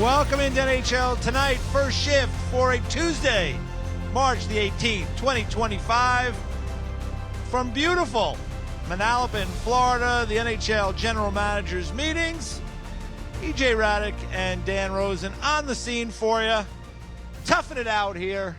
Welcome into NHL tonight, first shift for a Tuesday, March the 18th, 2025. From beautiful Manalapan, Florida, the NHL General Managers meetings. EJ Radick and Dan Rosen on the scene for you. Toughing it out here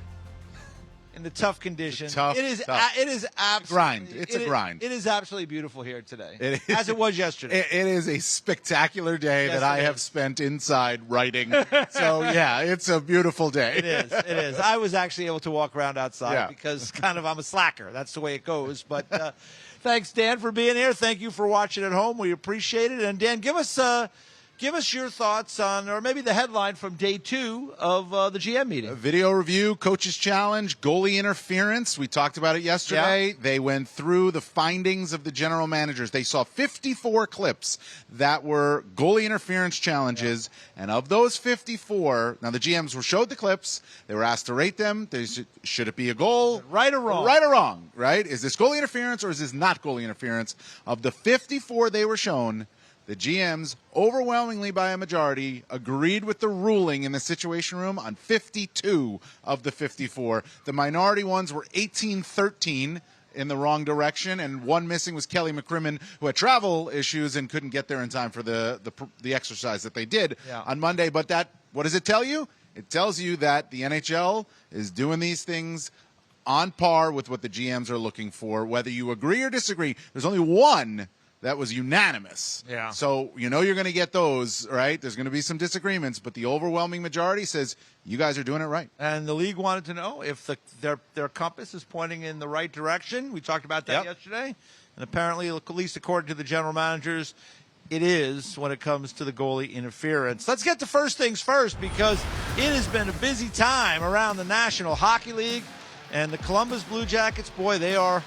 in the tough conditions. It is absolutely grind. It's a grind. It is absolutely beautiful here today, It is. as it was yesterday. It is a spectacular day Yes, that I it have is. spent inside writing. So, yeah, it's a beautiful day. It is. It is. I was actually able to walk around outside Yeah. because I'm a slacker. That's the way it goes. But thanks, Dan, for being here. Thank you for watching at home. We appreciate it. And, Dan, give us your thoughts on, or maybe the headline from day 2 of the GM meeting. Video review, coaches challenge, goalie interference. We talked about it yesterday. Yeah. They went through the findings of the general managers. They saw 54 clips that were goalie interference challenges. Yeah. And of those 54, now the GMs were showed the clips. They were asked to rate them. Should it be a goal? Right or wrong? Right or wrong, right? Is this goalie interference or is this not goalie interference? Of the 54 they were shown, the GMs, overwhelmingly by a majority, agreed with the ruling in the Situation Room on 52 of the 54. The minority ones were 18-13 in the wrong direction, and one missing was Kelly McCrimmon, who had travel issues and couldn't get there in time for the exercise that they did on Monday. But what does it tell you? It tells you that the NHL is doing these things on par with what the GMs are looking for. Whether you agree or disagree, there's only one that was unanimous. Yeah. So you're going to get those, right? There's going to be some disagreements, but the overwhelming majority says you guys are doing it right. And the league wanted to know if their compass is pointing in the right direction. We talked about that yesterday. And apparently, at least according to the general managers, it is when it comes to the goalie interference. Let's get to first things first, because it has been a busy time around the National Hockey League. And the Columbus Blue Jackets, boy, they're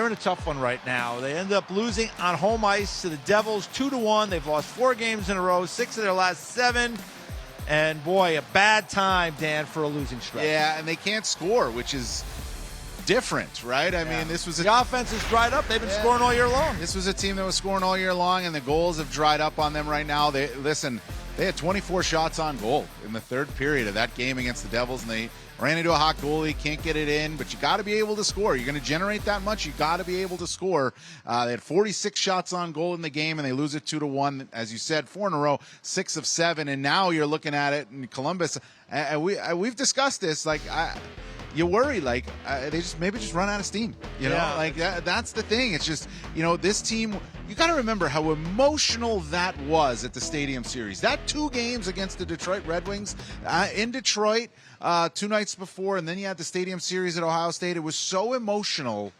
in a tough one right now. They end up losing on home ice to the Devils 2-1. They've lost 4 games in a row, 6 of their last 7. And, boy, a bad time, Dan, for a losing stretch. Yeah, and they can't score, which is different, right? I mean, this was the offense has dried up. They've been scoring all year long. This was a team that was scoring all year long, and the goals have dried up on them right now. They had 24 shots on goal in the third period of that game against the Devils, and they ran into a hot goalie, can't get it in, but you got to be able to score. You're going to generate that much, you got to be able to score. They had 46 shots on goal in the game, and they lose it 2-1. As you said, 4 in a row, 6 of 7, and now you're looking at it in Columbus. We've discussed this, you worry, they just run out of steam. That's the thing. It's just, this team, you got to remember how emotional that was at the Stadium Series. That 2 games against the Detroit Red Wings in Detroit 2 nights before, and then you had the Stadium Series at Ohio State. It was so emotional.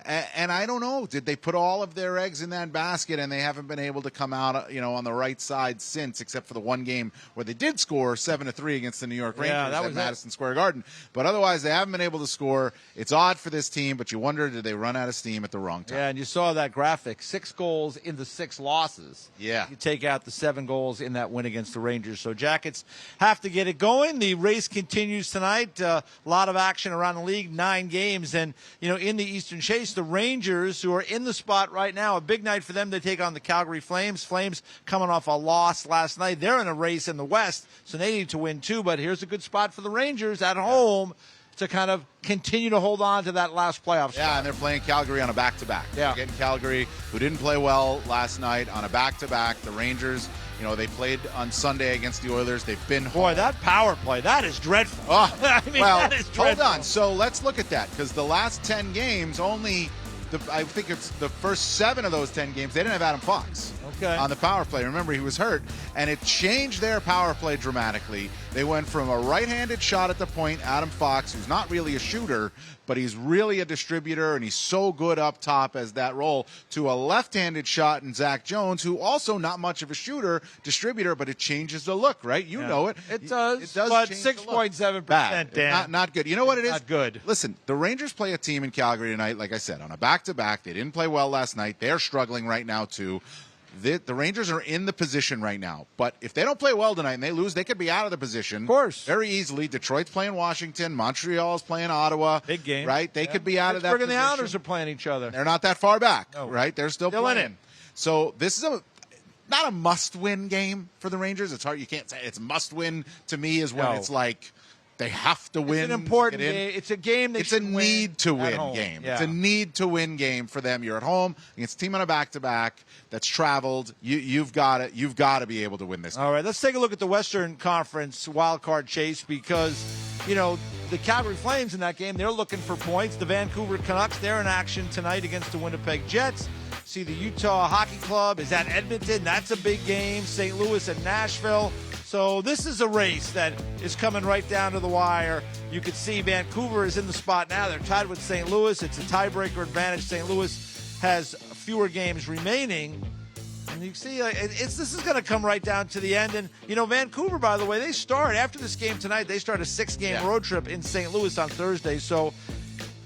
And I don't know, did they put all of their eggs in that basket and they haven't been able to come out, on the right side since, except for the one game where they did score 7-3 against the New York Rangers at Madison Square Garden. But otherwise, they haven't been able to score. It's odd for this team, but you wonder, did they run out of steam at the wrong time? Yeah, and you saw that graphic, 6 goals in the 6 losses. Yeah. You take out the 7 goals in that win against the Rangers. So Jackets have to get it going. The race continues tonight. A lot of action around the league, 9 games. And, in the Eastern Chase, the Rangers, who are in the spot right now, a big night for them. They take on the Calgary Flames. Flames coming off a loss last night. They're in a race in the West, so they need to win too. But here's a good spot for the Rangers at home to kind of continue to hold on to that last playoff spot. Yeah, and they're playing Calgary on a back-to-back. Yeah. They're getting Calgary, who didn't play well last night, on a back-to-back. The Rangers, they played on Sunday against the Oilers. They've been home. Boy, that power play, that is dreadful. Oh, that is dreadful. Hold on. So let's look at that, because the last 10 games, I think it's the first 7 of those 10 games, they didn't have Adam Fox on the power play. Remember, he was hurt, and it changed their power play dramatically. They went from a right-handed shot at the point, Adam Fox, who's not really a shooter, but he's really a distributor, and he's so good up top as that role, to a left-handed shot in Zach Jones, who also not much of a distributor, but it changes the look, right? You know it. It does, It does, but change 6.7%, Dan. Not good. You know what it is? Not good. Listen, the Rangers play a team in Calgary tonight, like I said, on a back-to-back. They didn't play well last night. They're struggling right now, too. The Rangers are in the position right now. But if they don't play well tonight and they lose, they could be out of the position. Of course. Very easily. Detroit's playing Washington. Montreal's playing Ottawa. Big game. Right? They could be out of that Pittsburgh position. and the Islanders are playing each other. They're not that far back, No. right? They're still Still playing. in it. So this is not a must-win game for the Rangers. It's hard. You can't say it's must-win to me is when No. it's like they have to win. It's an important get in. game. It's a game. It's a need to win home. game. Yeah. It's a need to win game for them. You're at home against a team on a back-to-back that's traveled. You've got it. You've got to be able to win this. All right, let's take a look at the Western Conference wildcard chase because, you know, the Calgary Flames in that game, they're looking for points. The Vancouver Canucks, they're in action tonight against the Winnipeg Jets. See, the Utah Hockey Club is at Edmonton. That's a big game. St. Louis and Nashville. So this is a race that is coming right down to the wire. You can see Vancouver is in the spot now. They're tied with St. Louis. It's a tiebreaker advantage. St. Louis has fewer games remaining. And you see, this is going to come right down to the end. And, you know, Vancouver, by the way, they start, after this game tonight, they start a 6-game road trip in St. Louis on Thursday. So,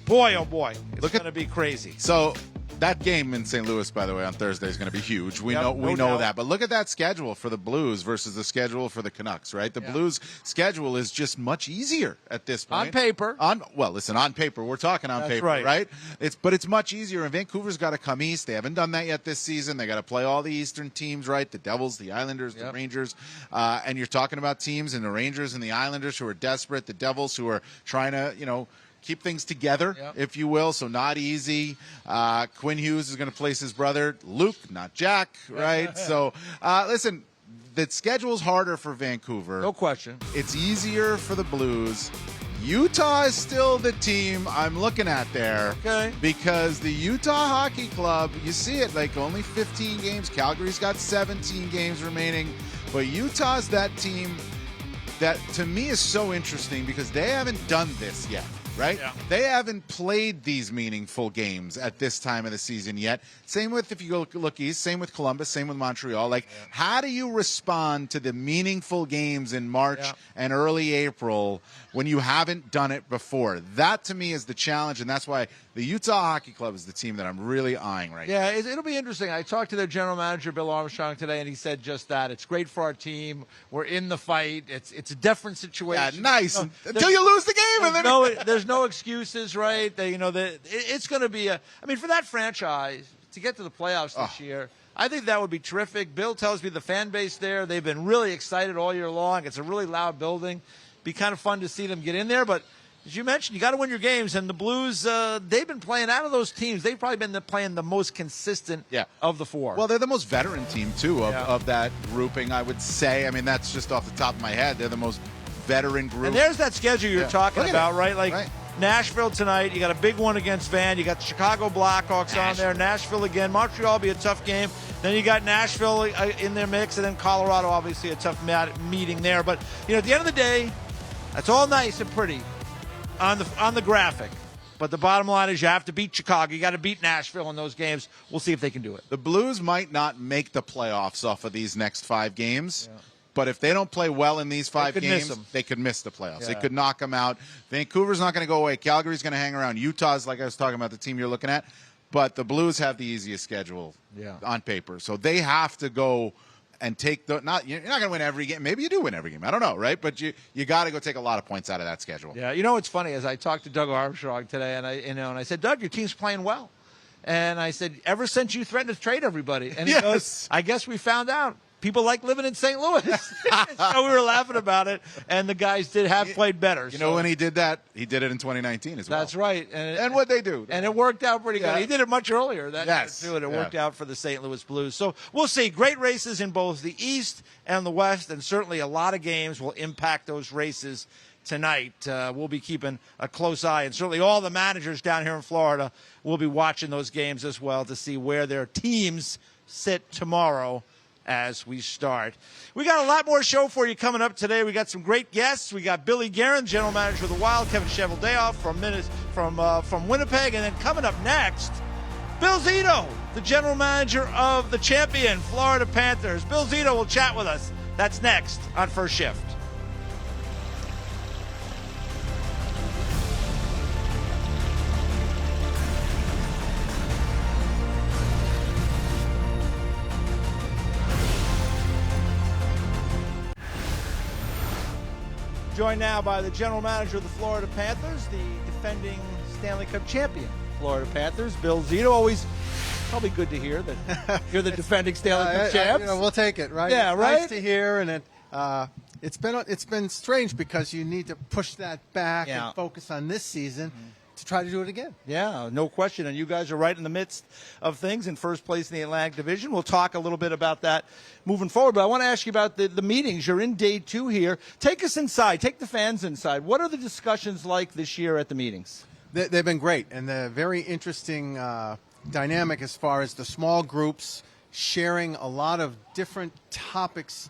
boy, oh boy, it's going to be crazy. So that game in St. Louis, by the way, on Thursday is going to be huge. We know doubt. that. But look at that schedule for the Blues versus the schedule for the Canucks, right? The Blues schedule is just much easier at this point. On paper. On paper. We're talking on That's paper, right. right? But it's much easier. And Vancouver's got to come east. They haven't done that yet this season. They got to play all the eastern teams, right? The Devils, the Islanders, the Rangers. And you're talking about teams and the Rangers and the Islanders who are desperate. The Devils who are trying to, keep things together, if you will, so not easy. Quinn Hughes is going to place his brother, Luke, not Jack, right? So, listen, the schedule's harder for Vancouver. No question. It's easier for the Blues. Utah is still the team I'm looking at there. Okay. Because the Utah Hockey Club, you see it, like only 15 games. Calgary's got 17 games remaining. But Utah's that team that, to me, is so interesting because they haven't done this yet. Right? Yeah. They haven't played these meaningful games at this time of the season yet. Same with, if you go look east, same with Columbus, same with Montreal. How do you respond to the meaningful games in March and early April when you haven't done it before? That, to me, is the challenge, and that's why the Utah Hockey Club is the team that I'm really eyeing right now. Yeah, it'll be interesting. I talked to their general manager, Bill Armstrong, today, and he said just that. It's great for our team. We're in the fight. It's a different situation. Yeah, nice. Until you lose the game. And then there's no excuses, right? It's going to be for that franchise to get to the playoffs this year, I think that would be terrific. Bill tells me the fan base there, they've been really excited all year long. It's a really loud building. Be kind of fun to see them get in there, but as you mentioned, you got to win your games, and the Blues, they've been playing out of those teams. They've probably been playing the most consistent of the four. Well, they're the most veteran team, too, of that grouping, I would say. I mean, that's just off the top of my head. They're the most veteran group. And there's that schedule you're talking about, right? Right. Nashville tonight. You got a big one against Van. You got the Chicago Blackhawks on there. Nashville again. Montreal will be a tough game. Then you got Nashville in their mix, and then Colorado, obviously, a tough meeting there. But, at the end of the day, that's all nice and pretty on the graphic. But the bottom line is you have to beat Chicago. You got to beat Nashville in those games. We'll see if they can do it. The Blues might not make the playoffs off of these next 5 games. Yeah. But if they don't play well in these 5 games, they could miss the playoffs. Yeah. They could knock them out. Vancouver's not going to go away. Calgary's going to hang around. Utah's, like I was talking about, the team you're looking at. But the Blues have the easiest schedule on paper. So they have to go and take you're not going to win every game. Maybe you do win every game. I don't know, right? But you got to go take a lot of points out of that schedule. Yeah, it's funny, as I talked to Doug Armstrong today, and I said, Doug, your team's playing well. And I said, ever since you threatened to trade everybody. And he goes, I guess we found out. People like living in St. Louis. So we were laughing about it, and the guys have played better. You know when he did that? He did it in 2019 as well. That's right. And what'd they do? And it worked out pretty good. He did it much earlier that year, too, and it worked out for the St. Louis Blues. So we'll see. Great races in both the East and the West, and certainly a lot of games will impact those races tonight. We'll be keeping a close eye, and certainly all the managers down here in Florida will be watching those games as well to see where their teams sit tomorrow as we start. We got a lot more show for you coming up today. We got some great guests. We got Billy Guerin, general manager of the Wild, Kevin Cheveldayoff from Winnipeg, and then coming up next, Bill Zito, the general manager of the champion Florida Panthers. Bill Zito will chat with us. That's next on First Shift. Joined now by the general manager of the Florida Panthers, the defending Stanley Cup champion Florida Panthers, Bill Zito. Always Probably good to hear that you're the defending Stanley Cup champs. We'll take it, right? Yeah, It's right? Nice to hear, and it's been strange because you need to push that back Yeah. and focus on this season to try to do it again. Yeah, no question. And you guys are right in the midst of things in first place in the Atlantic Division. We'll talk a little bit about that moving forward. But I want to ask you about the meetings. You're in day 2 here. Take us inside. Take the fans inside. What are the discussions like this year at the meetings? They've been great, and they're very interesting dynamic as far as the small groups sharing a lot of different topics,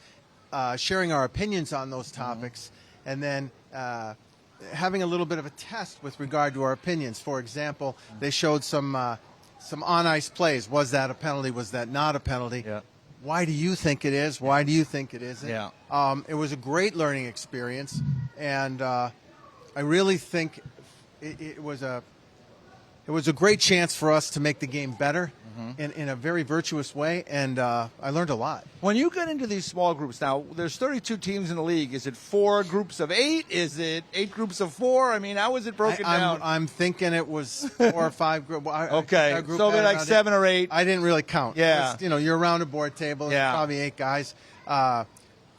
sharing our opinions on those topics, and then having a little bit of a test with regard to our opinions. For example, they showed some on-ice plays. Was that a penalty? Was that not a penalty? Yeah. Why do you think it is? Why do you think it isn't? Yeah. It was a great learning experience, and I really think it was a great chance for us to make the game better in a very virtuous way, and I learned a lot. When you get into these small groups, now there's 32 teams in the league. Is it 4 groups of 8? Is it 8 groups of 4? I mean, how is it broken down? I'm thinking it was 4 or 5 groups. Okay, so they're like 7 or 8. I didn't really count. Yeah. It's, you're around a board table. Yeah. There's probably 8 guys.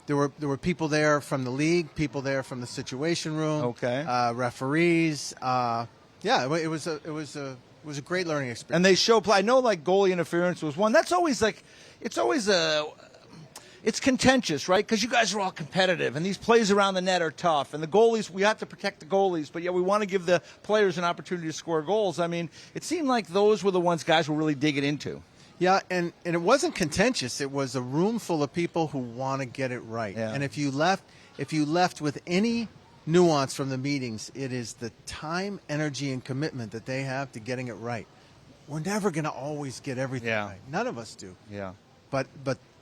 There were people there from the league, people there from the Situation Room. Okay. Referees. It was a great learning experience. And they show play. I know, like, goalie interference was one. That's always it's contentious, right? Because you guys are all competitive, and these plays around the net are tough. And the goalies, we have to protect the goalies, but yet we want to give the players an opportunity to score goals. I mean, it seemed like those were the ones guys were really digging into. Yeah, and it wasn't contentious. It was a room full of people who want to get it right. Yeah. And if you left with any nuance from the meetings, it is the time, energy, and commitment that they have to getting it right. We're never going to always get everything right. None of us do. Yeah. But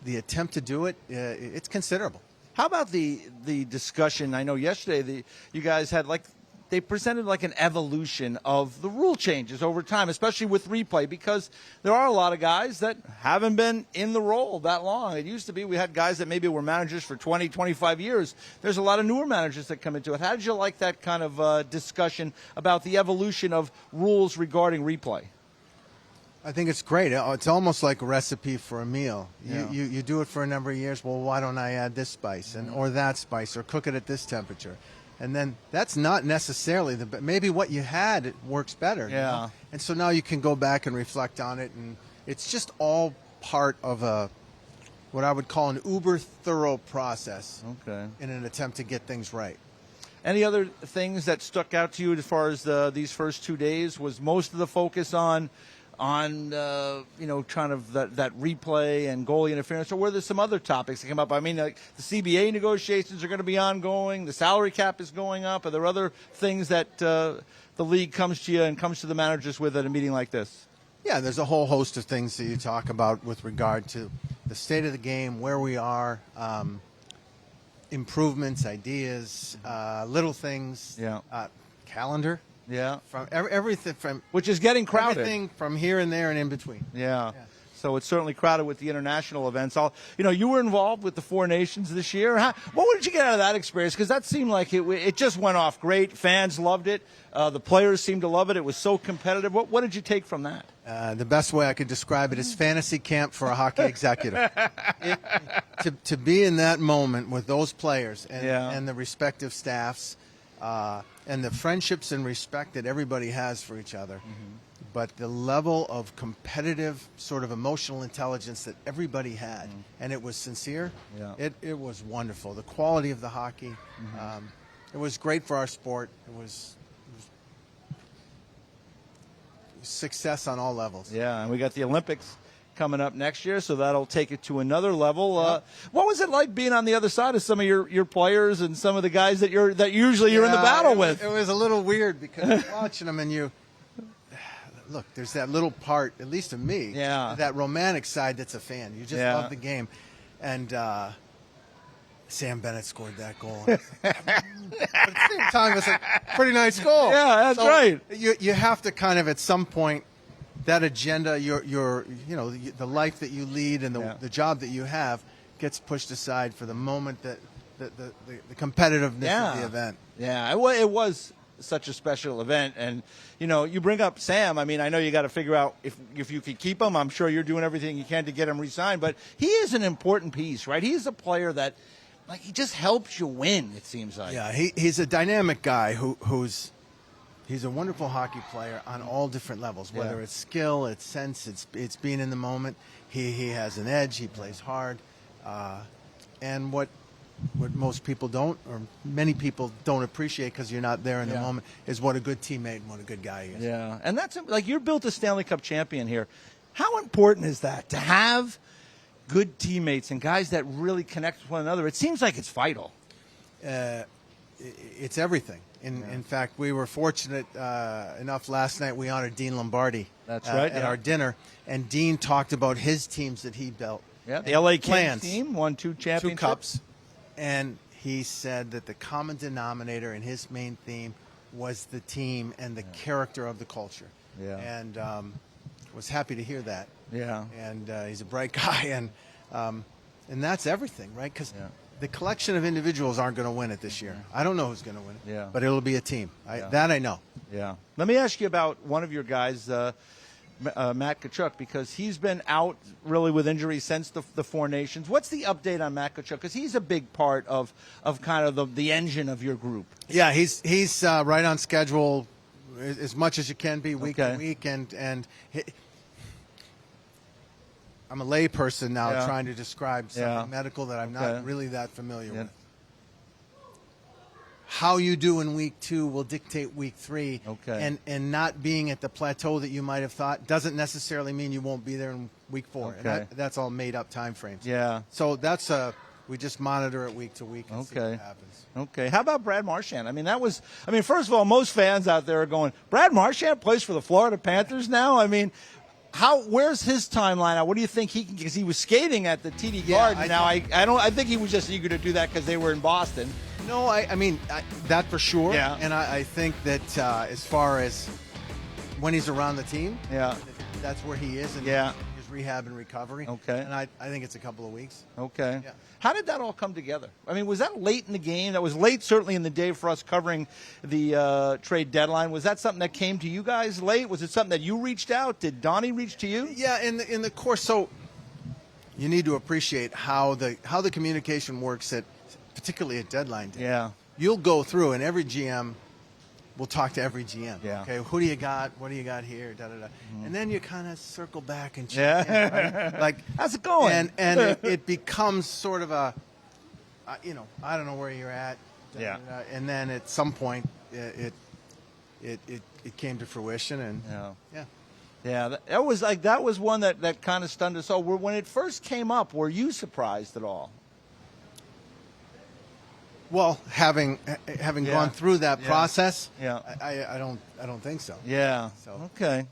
the attempt to do it, it's considerable. How about the discussion? I know yesterday you guys had they presented like an evolution of the rule changes over time, especially with replay, because there are a lot of guys that haven't been in the role that long. It used to be we had guys that maybe were managers for 20, 25 years. There's a lot of newer managers that come into it. How did you like that kind of discussion about the evolution of rules regarding replay? I think it's great. It's almost like a recipe for a meal. Yeah. You do it for a number of years. Well, why don't I add this spice or that spice or cook it at this temperature? And then that's not necessarily maybe what you had works better. Yeah. You know? And so now you can go back and reflect on it, and it's just all part of what I would call an uber thorough process. Okay. In an attempt to get things right. Any other things that stuck out to you as far as these first 2 days? Was most of the focus on kind of that replay and goalie interference, or were there some other topics that came up? I mean, like the CBA negotiations are going to be ongoing. The salary cap is going up. Are there other things that the league comes to you and comes to the managers with at a meeting like this? Yeah, there's a whole host of things that you talk about with regard to the state of the game, where we are, improvements, ideas, little things, calendar. Yeah. From everything from which is getting crowded. Everything from here and there and in between. Yeah. So it's certainly crowded with the international events. You were involved with the 4 Nations this year. What did you get out of that experience? Because that seemed like it just went off great. Fans loved it. The players seemed to love it. It was so competitive. What did you take from that? The best way I could describe it is fantasy camp for a hockey executive. To be in that moment with those players and the respective staffs, and the friendships and respect that everybody has for each other. But the level of competitive sort of emotional intelligence that everybody had, and it was sincere, it was wonderful. The quality of the hockey, it was great for our sport. It was success on all levels. Yeah, and we got the Olympics coming up next year, so that'll take it to another level. What was it like being on the other side of some of your players and some of the guys that usually you're in the battle with? It was a little weird because you're watching them and you look. There's that little part, at least of me, that romantic side that's a fan. You just love the game, and Sam Bennett scored that goal. But at the same time, it's a pretty nice goal. Yeah, that's right. You have to kind of at some point. That agenda, the life that you lead and the job that you have gets pushed aside for the moment that the competitiveness of the event. Yeah, it was such a special event. And, you bring up Sam. I mean, I know you got to figure out if you could keep him. I'm sure you're doing everything you can to get him re-signed. But he is an important piece, right? He's a player that, he just helps you win, it seems like. Yeah, he's a dynamic guy who's a wonderful hockey player on all different levels, whether it's skill, it's sense, it's being in the moment. He has an edge. He plays hard. And what most people don't, or many people don't appreciate because you're not there in the moment, is what a good teammate and what a good guy he is. Yeah, and that's you're built a Stanley Cup champion here. How important is that to have good teammates and guys that really connect with one another? It seems like it's vital. It's everything. In fact, we were fortunate enough last night. We honored Dean Lombardi. That's right, at our dinner, and Dean talked about his teams that he built. Yeah, the LA Kings team won 2 championships. 2 cups. And he said that the common denominator in his main theme was the team and the character of the culture. Yeah. And was happy to hear that. Yeah. And he's a bright guy, and that's everything, right? Because the collection of individuals aren't going to win it this year. I don't know who's going to win it. Yeah. But it'll be a team. That I know. Yeah. Let me ask you about one of your guys, Matt Tkachuk, because he's been out really with injuries since the Four Nations. What's the update on Matt Tkachuk? Because he's a big part of kind of the engine of your group. Yeah, he's right on schedule as much as you can be week to week, and I'm a lay person now trying to describe something medical that I'm not really that familiar with. How you do in week 2 will dictate week 3. Okay. And not being at the plateau that you might have thought doesn't necessarily mean you won't be there in week 4. Okay. And that's all made up time frames. Yeah. So that's we just monitor it week to week and see what happens. Okay. How about Brad Marchand? I mean, first of all, most fans out there are going, Brad Marchand plays for the Florida Panthers now? I mean, where's his timeline? What do you think he can? Because he was skating at the TD Garden. I think he was just eager to do that because they were in Boston. No, I mean that for sure. Yeah. And I think that as far as when he's around the team, that's where he is in his rehab and recovery. Okay. And I think it's a couple of weeks. Okay. Yeah. How did that all come together? I mean, was that late in the game? That was late, certainly in the day for us covering the trade deadline. Was that something that came to you guys late? Was it something that you reached out? Did Donnie reach to you? Yeah, in the course. So you need to appreciate how the communication works particularly at deadline day. Yeah. You'll go through, and every GM will talk to every GM. Yeah. Okay, who do you got? What do you got here? Da, da, da. And then you kind of circle back and check in, right? Like, how's it going? And it becomes sort of a, I don't know where you're at. Da, da, da. And then at some point, it came to fruition, and Yeah, that was one that kind of stunned us all. When it first came up, were you surprised at all? Well, having gone through that process, I don't think so. Yeah. So. Okay.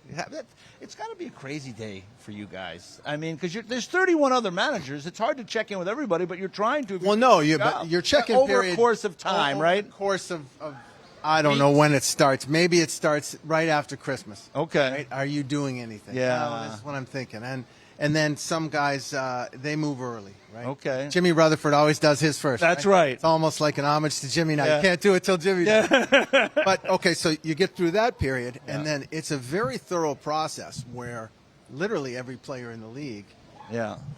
It's got to be a crazy day for you guys. I mean, because there's 31 other managers. It's hard to check in with everybody, but you're trying to. Well, no, but your check-in over period a course of time, right? Over the course of I don't know when it starts. Maybe it starts right after Christmas. Okay. Right? Are you doing anything? Yeah. No, that's what I'm thinking. And then some guys they move early, right? Okay. Jimmy Rutherford always does his first. That's right. It's almost like an homage to Jimmy now. You can't do it till Jimmy does. But okay, so you get through that period, and then it's a very thorough process where literally every player in the league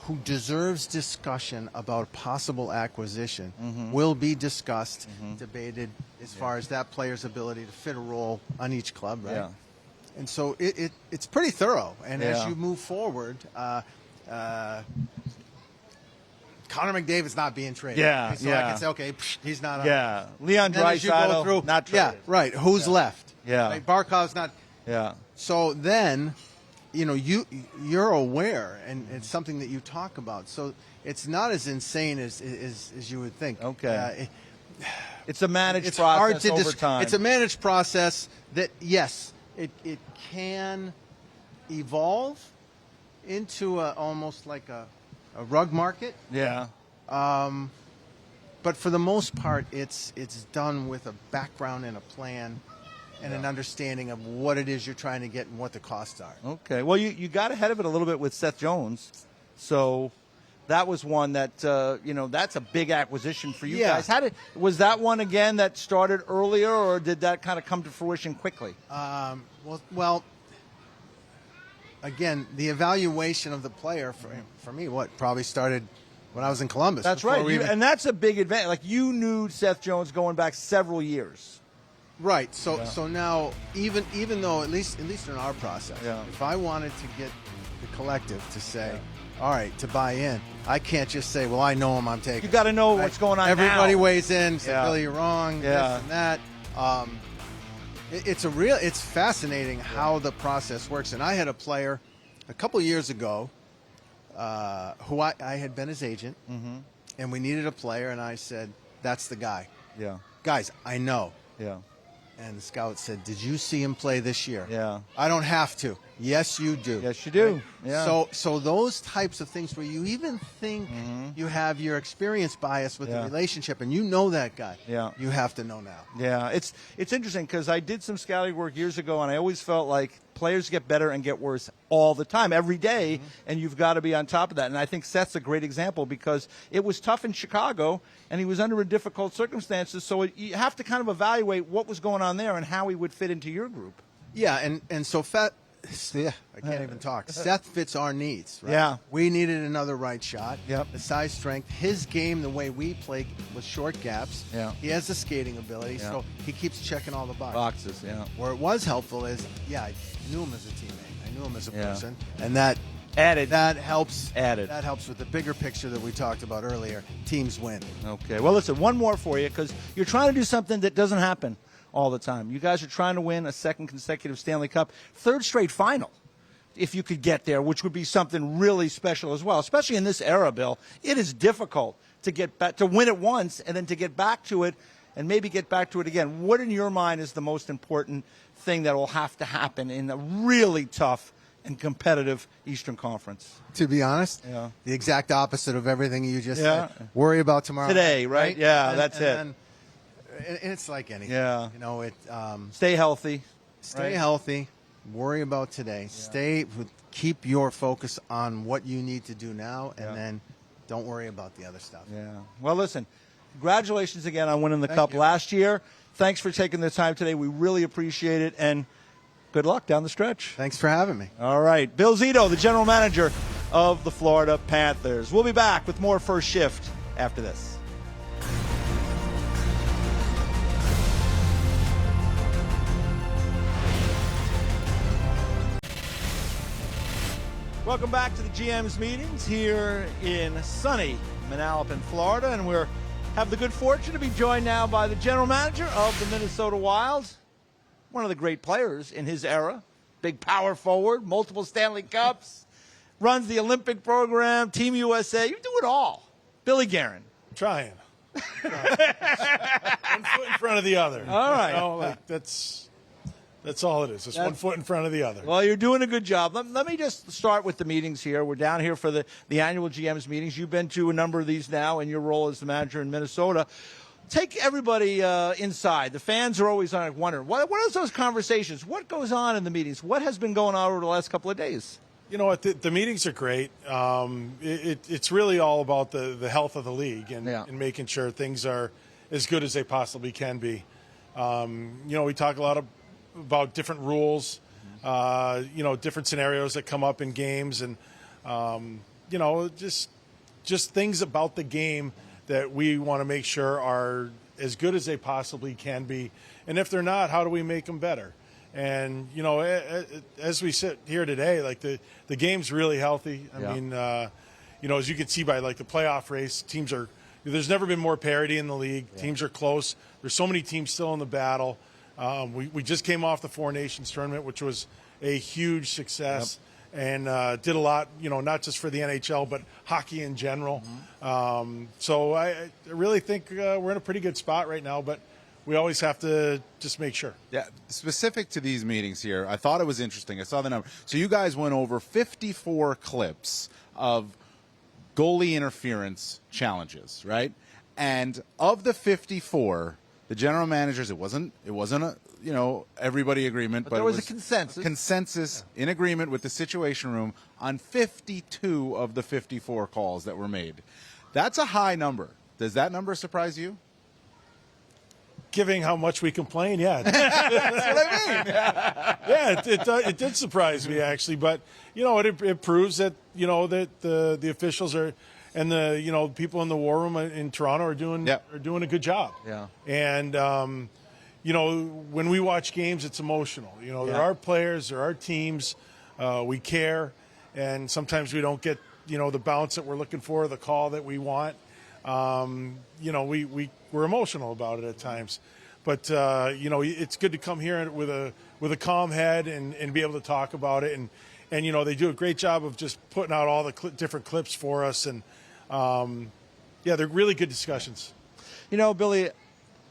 who deserves discussion about possible acquisition will be discussed, debated as far as that player's ability to fit a role on each club, right? Yeah. And so it's pretty thorough. And as you move forward, Connor McDavid's not being traded. Yeah, so I can say, okay, he's not on. Yeah. Leon Draisaitl, not traded. Yeah, right. Who's left? Yeah. Right? Barkov's not. Yeah. So then, you're aware, and it's something that you talk about. So it's not as insane as you would think. Okay. It's a managed it's process hard to over time. It's a managed process that, yes, it can evolve into almost like a rug market. Yeah. But for the most part, it's done with a background and a plan and an understanding of what it is you're trying to get and what the costs are. Okay. Well, you got ahead of it a little bit with Seth Jones. So That was one that that's a big acquisition for you Yeah. guys. Was that one again that started earlier, or did that kind of come to fruition quickly? Well, again, the evaluation of the player for me, probably started when I was in Columbus. That's before right, we even- and that's a big advantage. Like, you knew Seth Jones going back several years. Right. So now, even though at least in our process, Yeah. if I wanted to get the collective to say, all right, to buy in, I can't just say, well, I know him, I'm taking. You got to know Right? what's going on. Everybody now. weighs in. Say, Yeah. Billy, you're wrong. Yeah. This and that. It's fascinating how the process works. And I had a player a couple years ago who I had been his agent, and we needed a player, and I said, that's the guy. Yeah, Guys, I know. yeah, And the scout said, did you see him play this year? yeah. I don't have to. Yes, you do. Yes, you do. Yeah. So those types of things where you even think you have your experience bias with the relationship, and you know that guy. Yeah. You have to know now. Yeah, it's interesting because I did some scouting work years ago, and I always felt like players get better and get worse all the time, every day, and you've got to be on top of that. And I think Seth's a great example because it was tough in Chicago, and he was under difficult circumstances, so you have to kind of evaluate what was going on there and how he would fit into your group. Yeah, and so I can't even talk. Seth fits our needs. Right? Yeah. We needed another right shot. Yep. The size, strength. His game, the way we play, was short gaps. Yeah. He has the skating ability, Yeah. so he keeps checking all the boxes. Boxes, yeah. Where it was helpful is, I knew him as a teammate. I knew him as a Yeah. person, and that Added. that helps. Added. That helps with the bigger picture that we talked about earlier. Teams win. Okay. Well, listen, one more for you because you're trying to do something that doesn't happen all the time. You guys are trying to win a second consecutive Stanley Cup, third straight final, if you could get there, which would be something really special as well, especially in this era, Bill. It is difficult to get back, to win it once and then to get back to it and maybe get back to it again. What in your mind is the most important thing that will have to happen in a really tough and competitive Eastern Conference? To be honest, Yeah. the exact opposite of everything you just Yeah. said. Worry about tomorrow. Today, right? Yeah, that's it. then- and it's like anything. Yeah. You know, Stay healthy. stay Right. healthy. Worry about today. Keep your focus on what you need to do now, and Yeah. then don't worry about the other stuff. Yeah. Well, listen, congratulations again on winning the Thank Cup you. last year. Thanks for taking the time today. We really appreciate it, and good luck down the stretch. Thanks for having me. All right. Bill Zito, the general manager of the Florida Panthers. We'll be back with more First Shift after this. Welcome back to the GM's meetings here in sunny Manalapan, Florida, and we have the good fortune to be joined now by the general manager of the Minnesota Wild, one of the great players in his era, big power forward, multiple Stanley Cups, runs the Olympic program, Team USA. You do it all. Billy Guerin. Trying. One foot in front of the other. All right. You know, like that's all it is. Just one foot in front of the other. Well, you're doing a good job. Let me just start with the meetings here. We're down here for the annual GM's meetings. You've been to a number of these now in your role as the manager in Minnesota. Take everybody inside. The fans are always wondering, what are those conversations? What goes on in the meetings? What has been going on over the last couple of days? You know what? The meetings are great. It's really all about the health of the league and making sure things are as good as they possibly can be. We talk a lot about different rules, different scenarios that come up in games, and just things about the game that we want to make sure are as good as they possibly can be. And if they're not, how do we make them better? And, as we sit here today, like the game's really healthy. I mean, as you can see by like the playoff race, there's never been more parity in the league. Yeah. Teams are close. There's so many teams still in the battle. We just came off the Four Nations tournament, which was a huge success. Yep. And did a lot, not just for the NHL, but hockey in general. Mm-hmm. So I really think we're in a pretty good spot right now, but we always have to just make sure. Yeah, specific to these meetings here, I thought it was interesting. I saw the number. So you guys went over 54 clips of goalie interference challenges, right? And of the 54, the general managers, it wasn't a everybody agreement, but there it was a consensus in agreement with the Situation Room on 52 of the 54 calls that were made. That's a high number. Does that number surprise you? Given how much we complain, yeah. That's what I mean. Yeah, it did surprise me, actually. But, it proves that, that the officials are and the, people in the war room in Toronto are doing a good job. Yeah. And, when we watch games, it's emotional. There are players, there are teams. We care. And sometimes we don't get, the bounce that we're looking for, the call that we want. We're emotional about it at times, but it's good to come here with a calm head and be able to talk about it. And they do a great job of just putting out all the different clips for us. And they're really good discussions. Billy,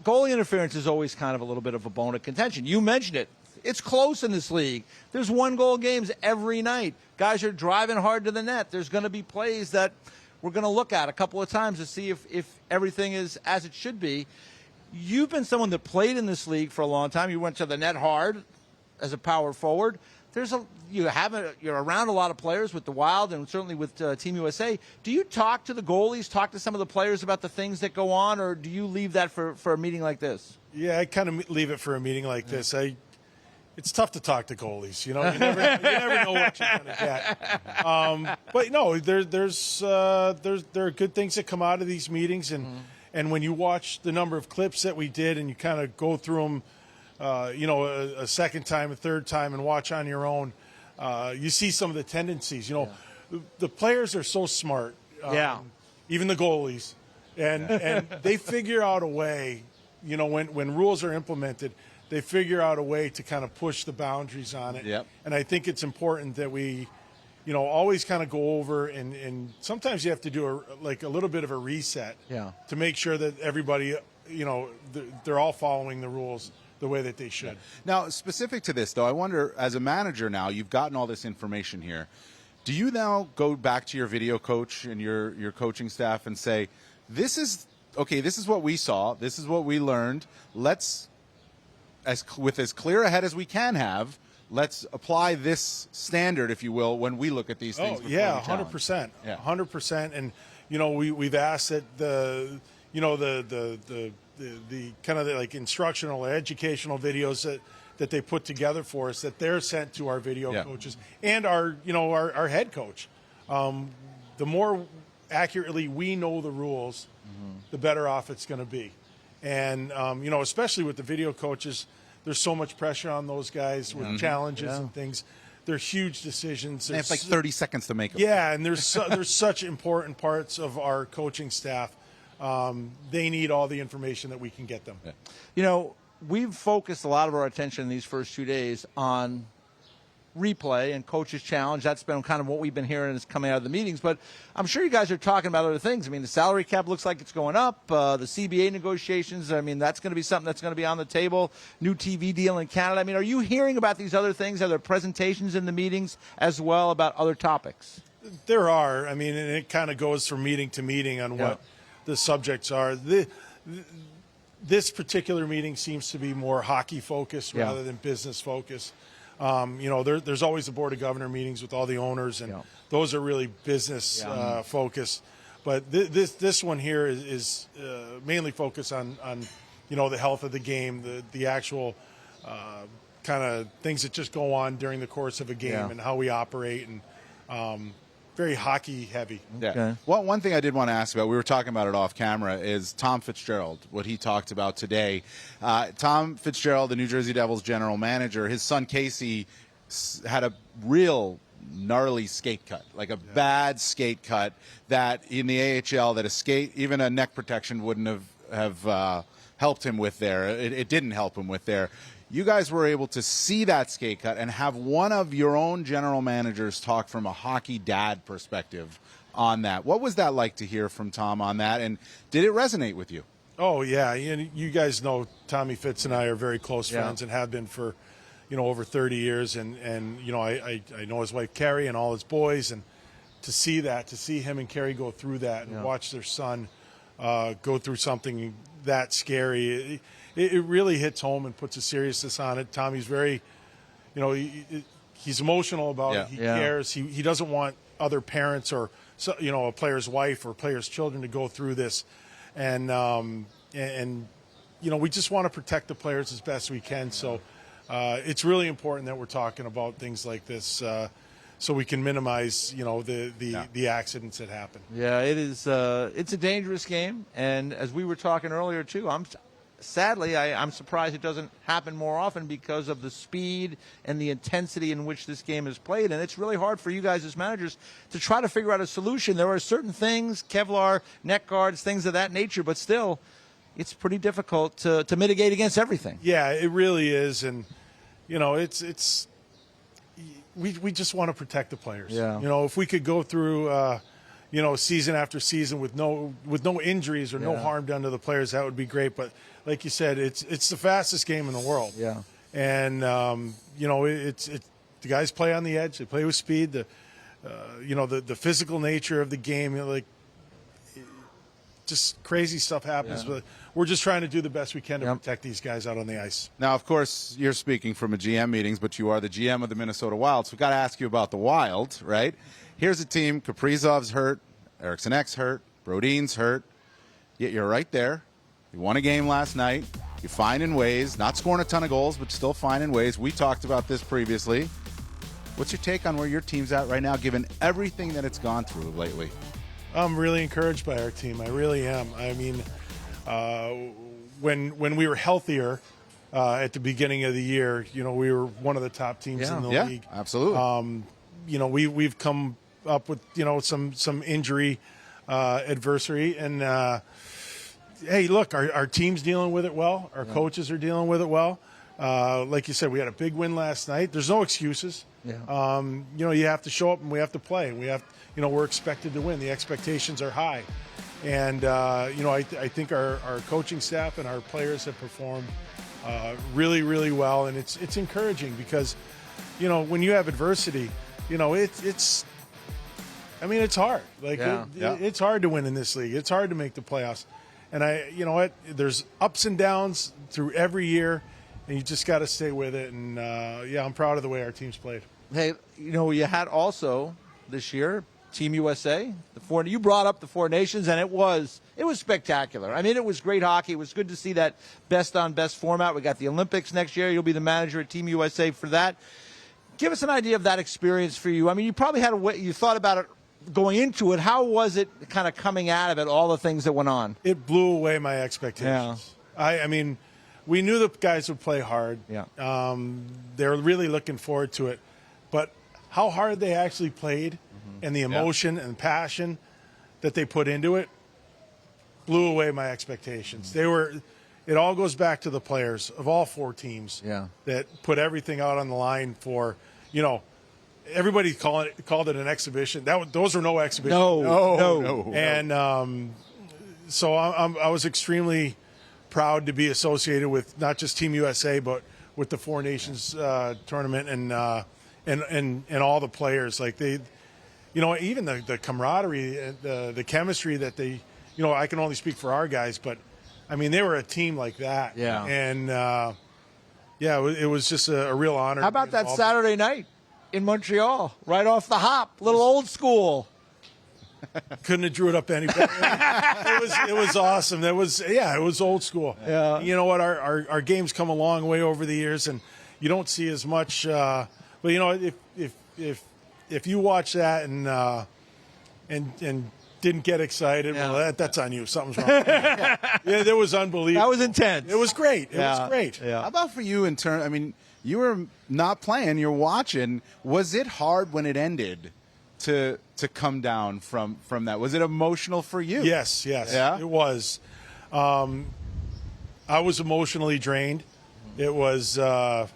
goalie interference is always kind of a little bit of a bone of contention. You mentioned it. It's close in this league. There's 1-goal games every night. Guys are driving hard to the net. There's going to be plays that we're going to look at a couple of times to see if everything is as it should be. You've been someone that played in this league for a long time. You went to the net hard as a power forward. You're around a lot of players with the Wild and certainly with Team USA. Do you talk to the goalies, talk to some of the players about the things that go on, or do you leave that for a meeting like this? Yeah, I kind of leave it for a meeting like this. It's tough to talk to goalies. You never know what you're going to get. But no, there are good things that come out of these meetings, and when you watch the number of clips that we did, and you kind of go through them, a second time, a third time, and watch on your own, you see some of the tendencies. The players are so smart. Even the goalies, and they figure out a way. When rules are implemented, they figure out a way to kind of push the boundaries on it. Yep. And I think it's important that we, always kind of go over and sometimes you have to do a little bit of a reset to make sure that everybody, they're all following the rules the way that they should. Now, specific to this, though, I wonder, as a manager now, you've gotten all this information here. Do you now go back to your video coach and your coaching staff and say, this is what we saw, this is what we learned, with as clear a head as we can have, let's apply this standard, if you will, when we look at these things. Oh, yeah, 100%. Yeah. 100%. And, we've asked that the kind of like instructional, educational videos that they put together for us, that they're sent to our video coaches and our head coach. The more accurately we know the rules, the better off it's going to be. And, especially with the video coaches, there's so much pressure on those guys with challenges and things. They're huge decisions. They have like 30 seconds to make them. Yeah, and there's such important parts of our coaching staff. They need all the information that we can get them. Yeah. We've focused a lot of our attention in these first 2 days on replay and coaches challenge. That's been kind of what we've been hearing is coming out of the meetings, but I'm sure you guys are talking about other things. I mean, the salary cap looks like it's going up, the CBA negotiations, that's going to be something that's going to be on the table, new TV deal in Canada. Are you hearing about these other things? Are there presentations in the meetings as well about other topics? There are. And it kind of goes from meeting to meeting on what the subjects are. This particular meeting seems to be more hockey focused rather than business focused. There's always the Board of Governor meetings with all the owners, and those are really business focused. But this one here is mainly focused on the health of the game, the actual kind of things that just go on during the course of a game and how we operate, and very hockey heavy. Yeah. Okay. Well, one thing I did want to ask about, we were talking about it off camera, is Tom Fitzgerald, what he talked about today. Tom Fitzgerald, the New Jersey Devils general manager, his son Casey had a real gnarly skate cut, like a bad skate cut that in the AHL that even a neck protection wouldn't have helped him with there. It didn't help him with there. You guys were able to see that skate cut and have one of your own general managers talk from a hockey dad perspective on that. What was that like to hear from Tom on that, and did it resonate with you? Oh, yeah. You guys know Tommy Fitz and I are very close friends and have been for, over 30 years. And I know his wife Carrie and all his boys, and to see him and Carrie go through that and watch their son go through something that scary, it really hits home and puts a seriousness on it. Tommy's very, he's emotional about Yeah. it. He Yeah. cares. He doesn't want other parents or a player's wife or player's children to go through this, and we just want to protect the players as best we can. So it's really important that we're talking about things like this, so we can minimize the accidents that happen. Yeah, it is. It's a dangerous game, and as we were talking earlier too, I'm surprised it doesn't happen more often because of the speed and the intensity in which this game is played, and it's really hard for you guys as managers to try to figure out a solution. There are certain things, Kevlar, neck guards, things of that nature, but still, it's pretty difficult to mitigate against everything. Yeah, it really is, and it's. We just want to protect the players. Yeah. If we could go through, season after season with no injuries or no harm done to the players, that would be great. But like you said, it's the fastest game in the world. Yeah. And it's the guys play on the edge. They play with speed. The physical nature of the game. Just crazy stuff happens, but we're just trying to do the best we can to protect these guys out on the ice. Now, of course, you're speaking from a GM meetings, but you are the GM of the Minnesota Wild, so we've got to ask you about the Wild, right? Here's a team. Kaprizov's hurt. Eriksson Ek's hurt. Brodin's hurt. Yet you're right there. You won a game last night. You're finding ways, not scoring a ton of goals, but still finding ways. We talked about this previously. What's your take on where your team's at right now, given everything that it's gone through lately? I'm really encouraged by our team. I really am. I mean, when we were healthier at the beginning of the year, we were one of the top teams in the league. Absolutely. We've come up with some injury adversary, and hey, look, our team's dealing with it well. Our coaches are dealing with it well. Like you said, we had a big win last night. There's no excuses. Yeah. You have to show up and we have to play. We're expected to win. The expectations are high. And, I think our coaching staff and our players have performed really, really well. And it's encouraging because, when you have adversity, it's hard. It's hard to win in this league. It's hard to make the playoffs. And there's ups and downs through every year, and you just got to stay with it. And, I'm proud of the way our team's played. Hey, you had also this year Team USA, you brought up the Four Nations, and it was spectacular. I mean, it was great hockey. It was good to see that best on best format. We got the Olympics next year. You'll be the manager at Team USA for that. Give us an idea of that experience for you. I mean, you probably had you thought about it going into it. How was it kind of coming out of it, all the things that went on? It blew away my expectations. Yeah. I mean, we knew the guys would play hard. Yeah. They're really looking forward to it. But how hard they actually played and the emotion and passion that they put into it blew away my expectations. It all goes back to the players of all four teams that put everything out on the line for, everybody called it an exhibition. Those were no exhibitions. No. And so I was extremely proud to be associated with not just Team USA, but with the Four Nations tournament and all the players. Like even the camaraderie, the chemistry that they, I can only speak for our guys, but I mean, they were a team like that. Yeah. And it was just a real honor. How about that Saturday night in Montreal, right off the hop, little old school? Couldn't have drew it up any better. It was awesome. It was old school. Yeah. You know what? Our game's come a long way over the years, and you don't see as much. But if you watch that and didn't get excited, well, that's on you. Something's wrong. That was unbelievable. That was intense. It was great. It was great. Yeah. How about for you in turn? I mean, you were not playing, you're watching. Was it hard when it ended to come down from that? Was it emotional for you? Yes. Yeah? It was. I was emotionally drained. It was a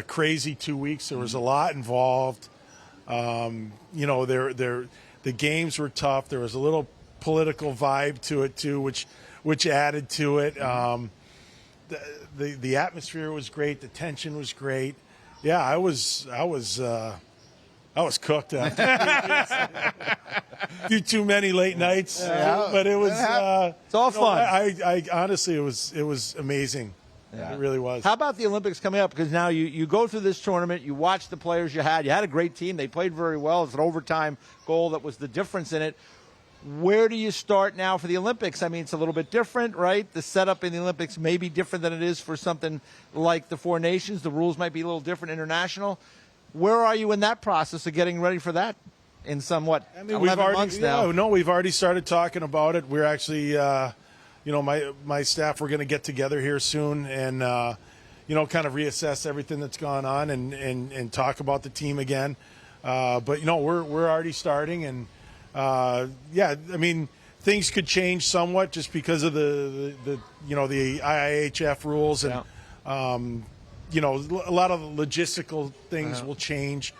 crazy 2 weeks. There was a lot involved. The games were tough. There was a little political vibe to it too, which added to it. The atmosphere was great. The tension was great. Yeah, I was cooked after a few too many late nights. But it was it's all fun. I honestly, it was amazing. It really was. How about the Olympics coming up? Because now you go through this tournament, you watch the players you had. You had a great team. They played very well. It's an overtime goal that was the difference in it. Where do you start now for the Olympics? I mean, it's a little bit different, right? The setup in the Olympics may be different than it is for something like the Four Nations. The rules might be a little different international. Where are you in that process of getting ready for that in somewhat 11 months now? No, we've already started talking about it. We're actually, my staff, we're going to get together here soon and, kind of reassess everything that's gone on and talk about the team again. But we're already starting and, things could change somewhat just because of the IIHF rules and, a lot of the logistical things will change,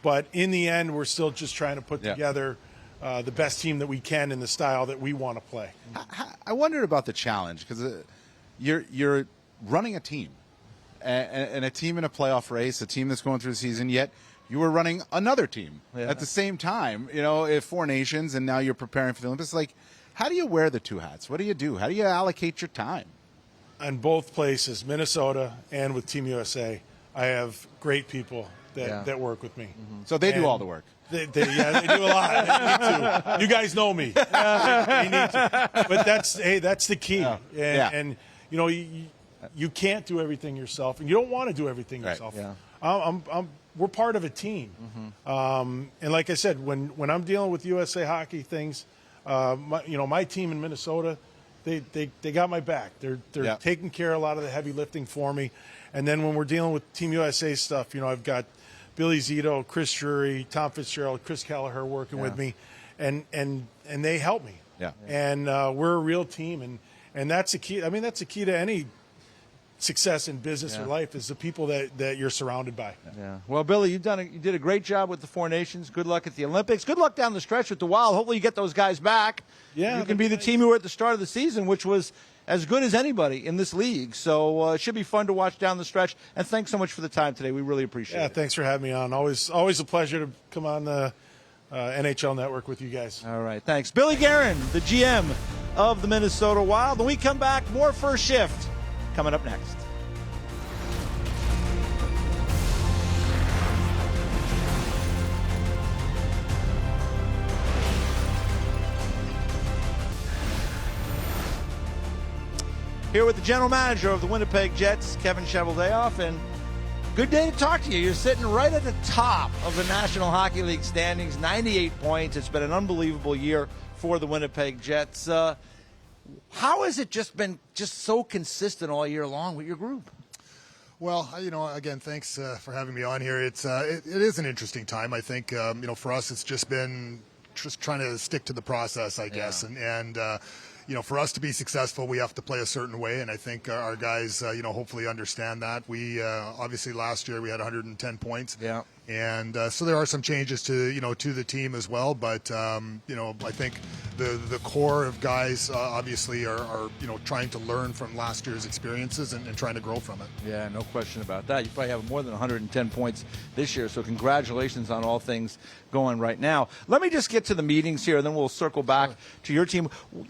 but in the end, we're still just trying to put together the best team that we can in the style that we want to play. I wondered about the challenge because you're running a team and a team in a playoff race, a team that's going through the season, yet you were running another team at the same time, if Four Nations, and now you're preparing for the Olympics. Like, how do you wear the two hats? What do you do? How do you allocate your time? On both places, Minnesota and with Team USA, I have great people that work with me. Mm-hmm. So they do all the work. They do a lot. They need to. You guys know me. They need to. But that's the key. And you can't do everything yourself, and you don't want to do everything yourself. Yeah. We're part of a team. Mm-hmm. And like I said, when I'm dealing with USA Hockey things, my team in Minnesota, they got my back. They're taking care of a lot of the heavy lifting for me. And then when we're dealing with Team USA stuff, I've got Billy Zito, Chris Drury, Tom Fitzgerald, Chris Kelleher working with me, and they help me. Yeah. And we're a real team, and that's the key. I mean, that's the key to any success in business or life is the people that you're surrounded by. Yeah. Well, Billy, you did a great job with the Four Nations. Good luck at the Olympics. Good luck down the stretch with the Wild. Hopefully you get those guys back. Yeah. You can be the team you were at the start of the season, which was as good as anybody in this league. So it should be fun to watch down the stretch. And thanks so much for the time today. We really appreciate it. Yeah, thanks for having me on. Always a pleasure to come on the NHL Network with you guys. All right. Thanks. Billy Guerin, the GM of the Minnesota Wild. When we come back, more First Shift coming up next. Here with the general manager of the Winnipeg Jets, Kevin Cheveldayoff, and good day to talk to you. You're sitting right at the top of the National Hockey League standings, 98 points. It's been an unbelievable year for the Winnipeg Jets. How has it been so consistent all year long with your group? Well, again, thanks for having me on here. It is an interesting time. I think, for us, it's just been trying to stick to the process, I guess, and for us to be successful, we have to play a certain way, and I think our guys, hopefully understand that. We obviously last year we had 110 points, and so there are some changes to the team as well. But I think the core of guys obviously are trying to learn from last year's experiences and trying to grow from it. Yeah, no question about that. You probably have more than 110 points this year, so congratulations on all things going right now. Let me just get to the meetings here, and then we'll circle back to your team.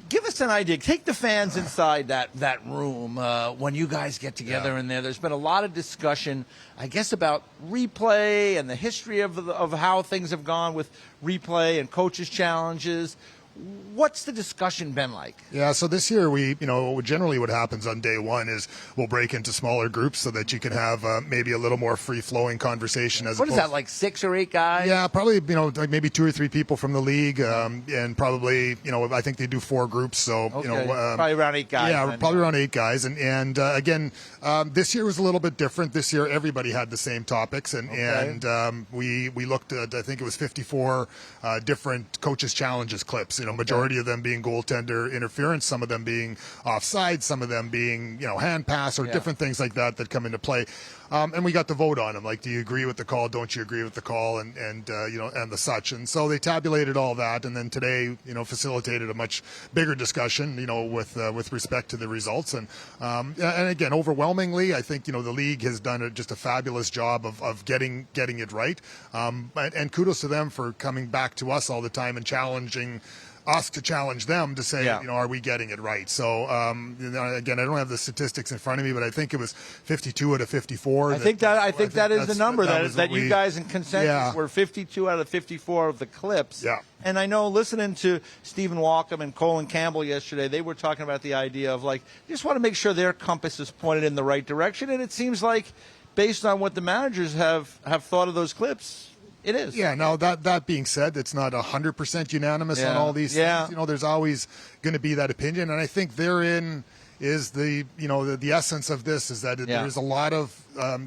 Give us an idea. Take the fans inside that room when you guys get together in there. There's been a lot of discussion, I guess, about replay and the history of how things have gone with replay and coaches' challenges. What's the discussion been like? Yeah, so this year generally what happens on day one is we'll break into smaller groups so that you can have maybe a little more free-flowing conversation. What is that, like 6 or 8 guys? Yeah, probably, like maybe 2 or 3 people from the league, and probably, I think they do 4 groups, so, probably around 8 guys. Yeah, probably around 8 guys, and again, this year was a little bit different. This year everybody had the same topics, and we looked at, I think it was 54 different coaches' challenges clips, majority of them being goaltender interference, some of them being offside, some of them being, hand pass or different things like that come into play. And we got to vote on them. Like, do you agree with the call? Don't you agree with the call? And the such. And so they tabulated all that. And then today, facilitated a much bigger discussion, with respect to the results. And again, overwhelmingly, I think, the league has done just a fabulous job of getting it right. And kudos to them for coming back to us all the time and challenging us to challenge them to say, Yeah. you know, are we getting it right? So again, I don't have the statistics in front of me, but I think it was 52 out of 54. I think that is the number was that what you we- guys in consensus Yeah. were 52 out of 54 of the clips. Yeah. And I know listening to Stephen Walkham and Colin Campbell yesterday, they were talking about the idea of like, just want to make sure their compass is pointed in the right direction. And it seems like, based on what the managers have thought of those clips, it is. Yeah. Now that being said, it's not 100% unanimous on all these Yeah. things. You know, there's always going to be that opinion, and I think therein is the essence of this is that there is a lot of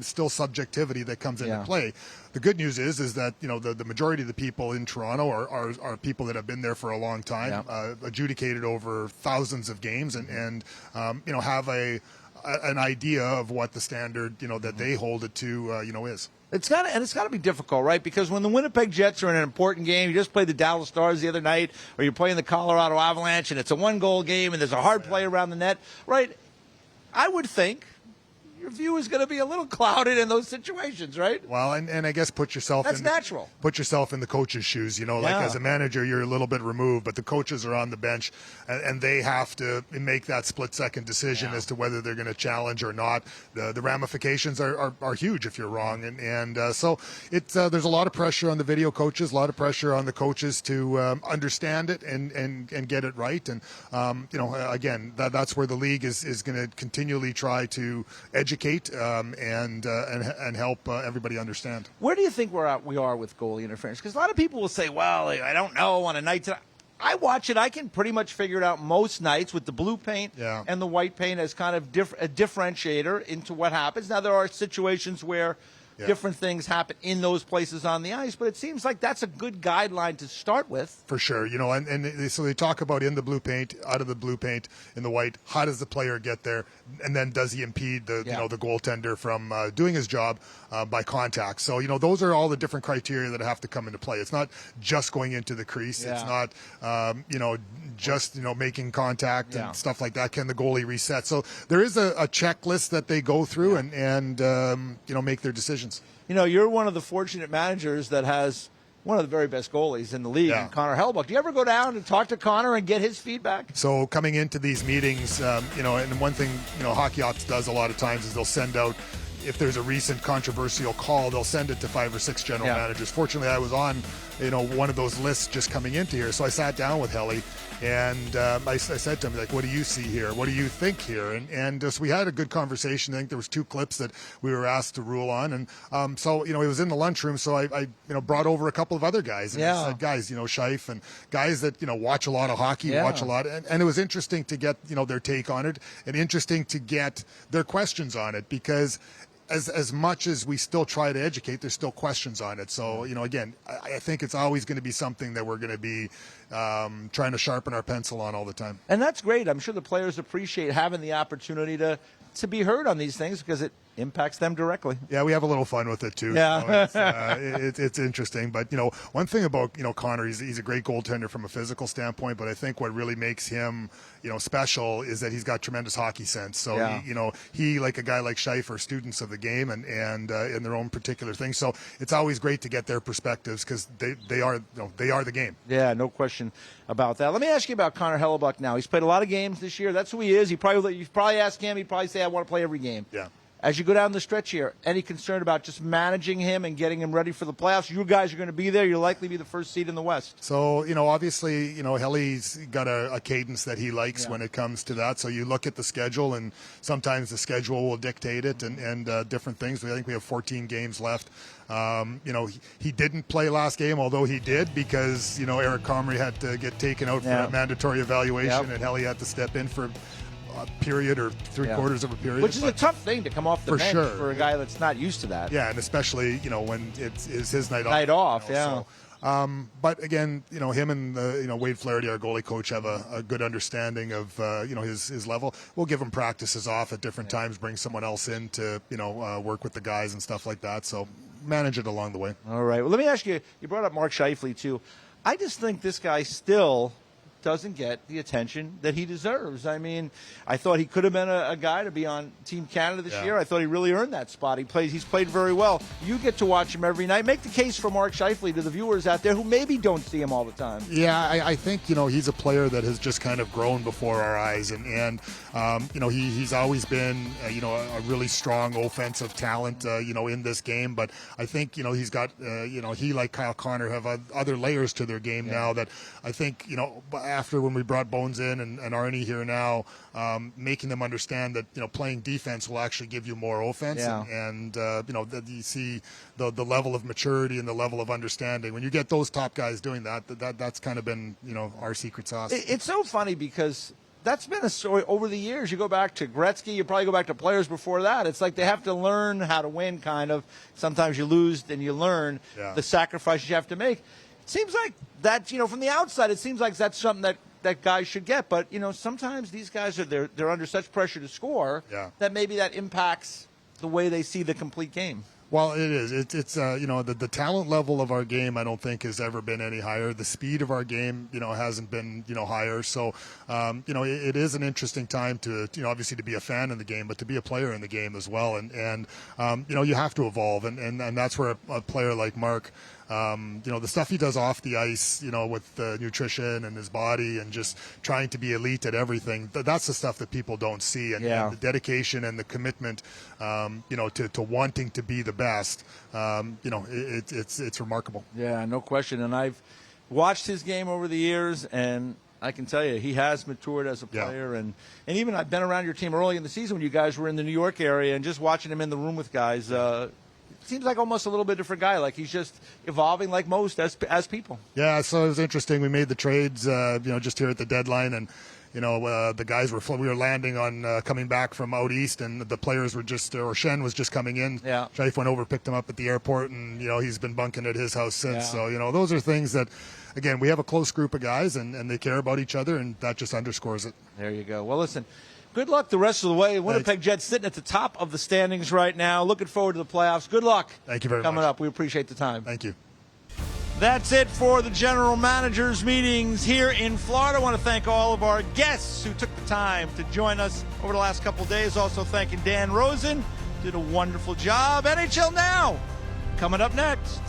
still subjectivity that comes into play. The good news is that the majority of the people in Toronto are people that have been there for a long time, adjudicated over thousands of games, and have an idea of what the standard that they hold it to is. It's got to be difficult, right? Because when the Winnipeg Jets are in an important game, you just played the Dallas Stars the other night, or you're playing the Colorado Avalanche, and it's a one-goal game, and there's a hard play around the net, right? I would think your view is going to be a little clouded in those situations, right? Well, and I guess put yourself natural. Put yourself in the coach's shoes. Like as a manager, you're a little bit removed, but the coaches are on the bench, and they have to make that split-second decision as to whether they're going to challenge or not. The ramifications are huge if you're wrong, and so it's there's a lot of pressure on the video coaches, a lot of pressure on the coaches to understand it and get it right. And again, that's where the league is going to continually try to educate and help everybody understand. Where do you think we are with goalie interference? Because a lot of people will say, well, I don't know on a night tonight. I watch it. I can pretty much figure it out most nights with the blue paint and the white paint as kind of a differentiator into what happens. Now, there are situations where different things happen in those places on the ice, but it seems like that's a good guideline to start with. For sure, and so they talk about in the blue paint, out of the blue paint, in the white. How does the player get there, and then does he impede the the goaltender from doing his job by contact? So those are all the different criteria that have to come into play. It's not just going into the crease. It's not just making contact and stuff like that. Can the goalie reset? So there is a checklist that they go through and make their decisions. You're one of the fortunate managers that has one of the very best goalies in the league, Connor Hellebuyck. Do you ever go down and talk to Connor and get his feedback? So coming into these meetings, and one thing, Hockey Ops does a lot of times is they'll send out, if there's a recent controversial call, they'll send it to 5 or 6 general managers. Fortunately, I was on, one of those lists just coming into here. So I sat down with Helly and I said to him, like, what do you see here? What do you think here? And so we had a good conversation. I think there was 2 clips that we were asked to rule on. And so, it was in the lunchroom. So I brought over a couple of other guys. And I said, guys, Scheif and guys that, watch a lot of hockey, watch a lot. And it was interesting to get, their take on it and interesting to get their questions on it because as much as we still try to educate, there's still questions on it. So, again, I think it's always going to be something that we're going to be trying to sharpen our pencil on all the time. And that's great. I'm sure the players appreciate having the opportunity to be heard on these things because it impacts them directly. Yeah, we have a little fun with it too. Yeah. So it's interesting. But, one thing about, Connor, he's a great goaltender from a physical standpoint, but I think what really makes him, special is that he's got tremendous hockey sense. So, he, like a guy like Scheif, are students of the game and in their own particular thing. So it's always great to get their perspectives because they are the game. Yeah, no question about that. Let me ask you about Connor Hellebuyck now. He's played a lot of games this year. That's who he is. You've probably asked him. He'd probably say, I want to play every game. Yeah. As you go down the stretch here, any concern about just managing him and getting him ready for the playoffs? You guys are going to be there. You'll likely be the first seed in the West. So, obviously, Helly's got a cadence that he likes when it comes to that. So you look at the schedule, and sometimes the schedule will dictate it and different things. I think we have 14 games left. He didn't play last game, although he did because, Eric Comrie had to get taken out for a mandatory evaluation, and Helly had to step in for a period or three-quarters of a period. Which is a tough thing to come off the bench for a guy that's not used to that. Yeah, and especially, when it's his night off. Night off, So, but again, him and Wade Flaherty, our goalie coach, have a good understanding of his level. We'll give him practices off at different times, bring someone else in to work with the guys and stuff like that. So manage it along the way. All right. Well, let me ask you. You brought up Mark Scheifele too. I just think this guy still doesn't get the attention that he deserves. I mean, I thought he could have been a guy to be on Team Canada this year. I thought he really earned that spot. He's played very well. You get to watch him every night. Make the case for Mark Scheifele to the viewers out there who maybe don't see him all the time. Yeah, I think, he's a player that has just kind of grown before our eyes. And he's always been, a really strong offensive talent, in this game. But I think, he's got, he, like Kyle Connor, have other layers to their game now that I think, after when we brought Bones in and Arnie here now, making them understand that, playing defense will actually give you more offense. And that you see the level of maturity and the level of understanding. When you get those top guys doing that's kind of been, our secret sauce. It's so funny because that's been a story over the years. You go back to Gretzky, you probably go back to players before that. It's like they have to learn how to win, kind of. Sometimes you lose, then you learn the sacrifices you have to make. It seems like that, from the outside, it seems like that's something that guys should get. But, sometimes these guys they're under such pressure to score that maybe that impacts the way they see the complete game. Well, it is. It's the talent level of our game, I don't think, has ever been any higher. The speed of our game, hasn't been, higher. So, it is an interesting time to, obviously to be a fan in the game, but to be a player in the game as well. And you have to evolve. And that's where a player like Mark, the stuff he does off the ice, with the nutrition and his body and just trying to be elite at everything, that's the stuff that people don't see. And the dedication and the commitment, to wanting to be the best, it's remarkable. Yeah, no question. And I've watched his game over the years, and I can tell you, he has matured as a player. And even I've been around your team early in the season when you guys were in the New York area, and just watching him in the room with guys, seems like almost a little bit different guy. Like he's just evolving like most as people. Yeah, so it was interesting. We made the trades, just here at the deadline, and the guys we were landing on coming back from out east, and the players were Shen was just coming in. Yeah, Scheif went over, picked him up at the airport, and he's been bunking at his house since. So those are things that, again, we have a close group of guys, and they care about each other, and that just underscores it. There you go. Well, listen. Good luck the rest of the way. Winnipeg Jets sitting at the top of the standings right now. Looking forward to the playoffs. Good luck. Thank you very much. Coming up. We appreciate the time. Thank you. That's it for the general managers meetings here in Florida. I want to thank all of our guests who took the time to join us over the last couple of days. Also thanking Dan Rosen. Did a wonderful job. NHL Now coming up next.